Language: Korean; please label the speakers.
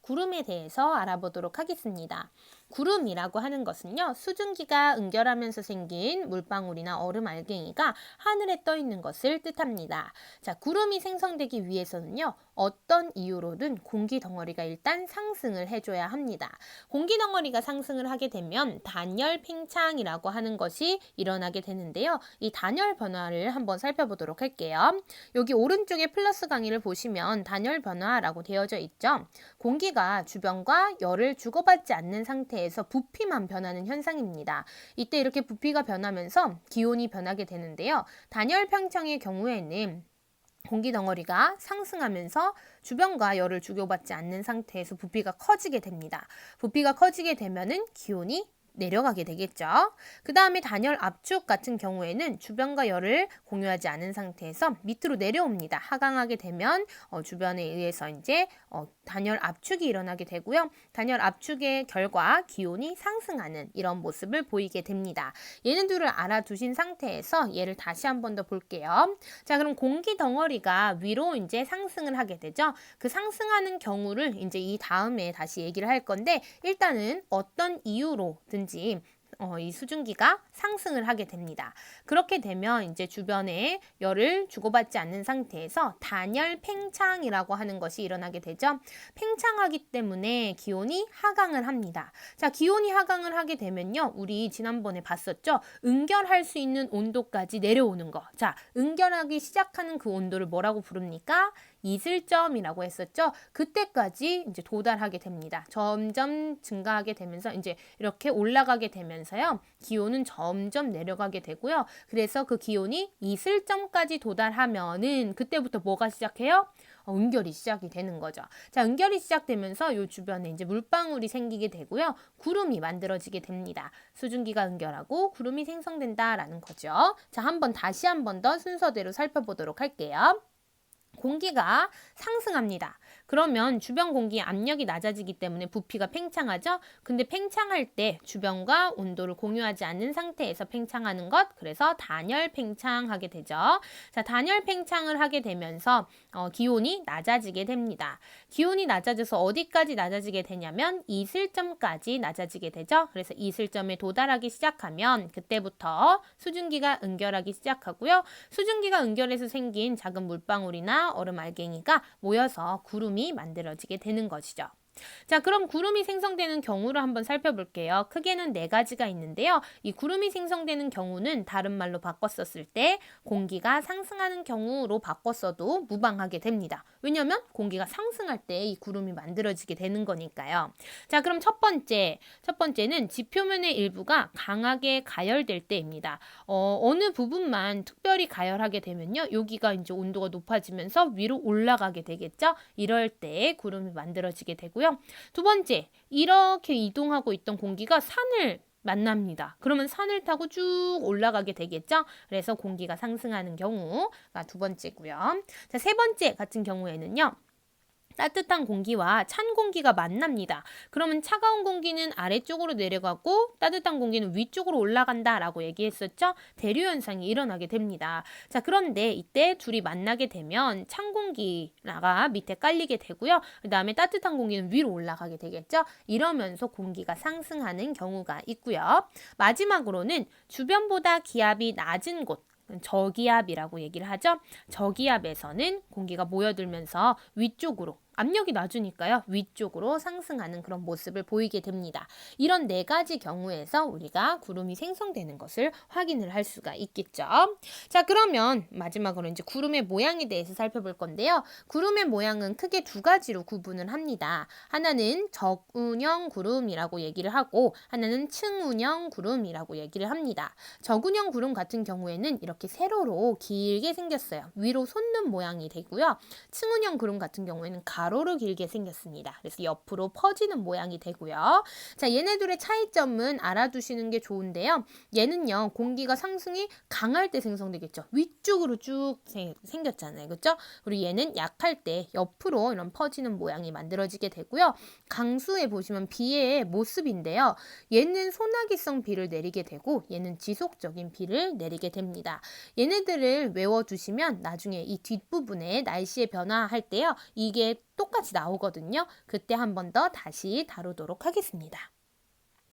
Speaker 1: 구름에 대해서 알아보도록 하겠습니다. 구름이라고 하는 것은요, 수증기가 응결하면서 생긴 물방울이나 얼음 알갱이가 하늘에 떠 있는 것을 뜻합니다. 자, 구름이 생성되기 위해서는요, 어떤 이유로든 공기 덩어리가 일단 상승을 해줘야 합니다. 공기 덩어리가 상승을 하게 되면 단열 팽창이라고 하는 것이 일어나게 되는데요. 이 단열 변화를 한번 살펴보도록 할게요. 여기 오른쪽에 플러스 강의를 보시면 단열 변화라고 되어져 있죠. 공기가 주변과 열을 주고받지 않는 상태에서 부피만 변하는 현상입니다. 이때 이렇게 부피가 변하면서 기온이 변하게 되는데요. 단열 팽창의 경우에는 공기 덩어리가 상승하면서 주변과 열을 주고받지 않는 상태에서 부피가 커지게 됩니다. 부피가 커지게 되면은 기온이 내려가게 되겠죠. 그 다음에 단열 압축 같은 경우에는 주변과 열을 공유하지 않은 상태에서 밑으로 내려옵니다. 하강하게 되면 주변에 의해서 이제 단열 압축이 일어나게 되고요. 단열 압축의 결과 기온이 상승하는 이런 모습을 보이게 됩니다. 얘는 둘을 알아두신 상태에서 얘를 다시 한 번 더 볼게요. 자, 그럼 공기 덩어리가 위로 이제 상승을 하게 되죠. 그 상승하는 경우를 이제 이 다음에 다시 얘기를 할 건데, 일단은 어떤 이유로든 이 수증기가 상승을 하게 됩니다. 그렇게 되면 이제 주변에 열을 주고받지 않는 상태에서 단열 팽창이라고 하는 것이 일어나게 되죠. 팽창하기 때문에 기온이 하강을 합니다. 자, 기온이 하강을 하게 되면요, 우리 지난번에 봤었죠? 응결할 수 있는 온도까지 내려오는 거. 자, 응결하기 시작하는 그 온도를 뭐라고 부릅니까? 이슬점이라고 했었죠. 그때까지 이제 도달하게 됩니다. 점점 증가하게 되면서 이제 이렇게 올라가게 되면서요, 기온은 점점 내려가게 되고요. 그래서 그 기온이 이슬점까지 도달하면은 그때부터 뭐가 시작해요? 응결이 시작이 되는 거죠. 자, 응결이 시작되면서 이 주변에 이제 물방울이 생기게 되고요. 구름이 만들어지게 됩니다. 수증기가 응결하고 구름이 생성된다라는 거죠. 자, 다시 한 번 더 순서대로 살펴보도록 할게요. 공기가 상승합니다. 그러면 주변 공기의 압력이 낮아지기 때문에 부피가 팽창하죠. 근데 팽창할 때 주변과 온도를 공유하지 않는 상태에서 팽창하는 것, 그래서 단열 팽창하게 되죠. 자, 단열 팽창을 하게 되면서 기온이 낮아지게 됩니다. 기온이 낮아져서 어디까지 낮아지게 되냐면 이슬점까지 낮아지게 되죠. 그래서 이슬점에 도달하기 시작하면 그때부터 수증기가 응결하기 시작하고요. 수증기가 응결해서 생긴 작은 물방울이나 얼음 알갱이가 모여서 구름이 만들어지게 되는 것이죠. 자, 그럼 구름이 생성되는 경우를 한번 살펴볼게요. 크게는 4가지가 있는데요. 이 구름이 생성되는 경우는 다른 말로 바꿨었을 때 공기가 상승하는 경우로 바꿨어도 무방하게 됩니다. 왜냐하면 공기가 상승할 때 이 구름이 만들어지게 되는 거니까요. 자, 그럼 첫 번째는 지표면의 일부가 강하게 가열될 때입니다. 어느 부분만 특별히 가열하게 되면요, 여기가 이제 온도가 높아지면서 위로 올라가게 되겠죠. 이럴 때 구름이 만들어지게 되고요. 두 번째, 이렇게 이동하고 있던 공기가 산을 만납니다. 그러면 산을 타고 쭉 올라가게 되겠죠. 그래서 공기가 상승하는 경우가 두 번째고요. 자, 세 번째 같은 경우에는요, 따뜻한 공기와 찬 공기가 만납니다. 그러면 차가운 공기는 아래쪽으로 내려가고 따뜻한 공기는 위쪽으로 올라간다라고 얘기했었죠. 대류 현상이 일어나게 됩니다. 자, 그런데 이때 둘이 만나게 되면 찬 공기가 밑에 깔리게 되고요. 그 다음에 따뜻한 공기는 위로 올라가게 되겠죠. 이러면서 공기가 상승하는 경우가 있고요. 마지막으로는 주변보다 기압이 낮은 곳, 저기압이라고 얘기를 하죠. 저기압에서는 공기가 모여들면서 위쪽으로, 압력이 낮으니까요, 위쪽으로 상승하는 그런 모습을 보이게 됩니다. 이런 4가지 경우에서 우리가 구름이 생성되는 것을 확인을 할 수가 있겠죠. 자, 그러면 마지막으로 이제 구름의 모양에 대해서 살펴볼 건데요. 구름의 모양은 크게 2가지로 구분을 합니다. 하나는 적운형 구름이라고 얘기를 하고, 하나는 층운형 구름이라고 얘기를 합니다. 적운형 구름 같은 경우에는 이렇게 세로로 길게 생겼어요. 위로 솟는 모양이 되고요. 층운형 구름 같은 경우에는 가로로 길게 생겼습니다. 그래서 옆으로 퍼지는 모양이 되고요. 자, 얘네들의 차이점은 알아두시는 게 좋은데요. 얘는요, 공기가 상승이 강할 때 생성되겠죠. 위쪽으로 쭉 생겼잖아요. 그렇죠? 그리고 얘는 약할 때 옆으로 이런 퍼지는 모양이 만들어지게 되고요. 강수에 보시면 비의 모습인데요. 얘는 소나기성 비를 내리게 되고 얘는 지속적인 비를 내리게 됩니다. 얘네들을 외워두시면 나중에 이 뒷부분에 날씨의 변화할 때요, 이게 똑같이 나오거든요. 그때 한 번 더 다시 다루도록 하겠습니다.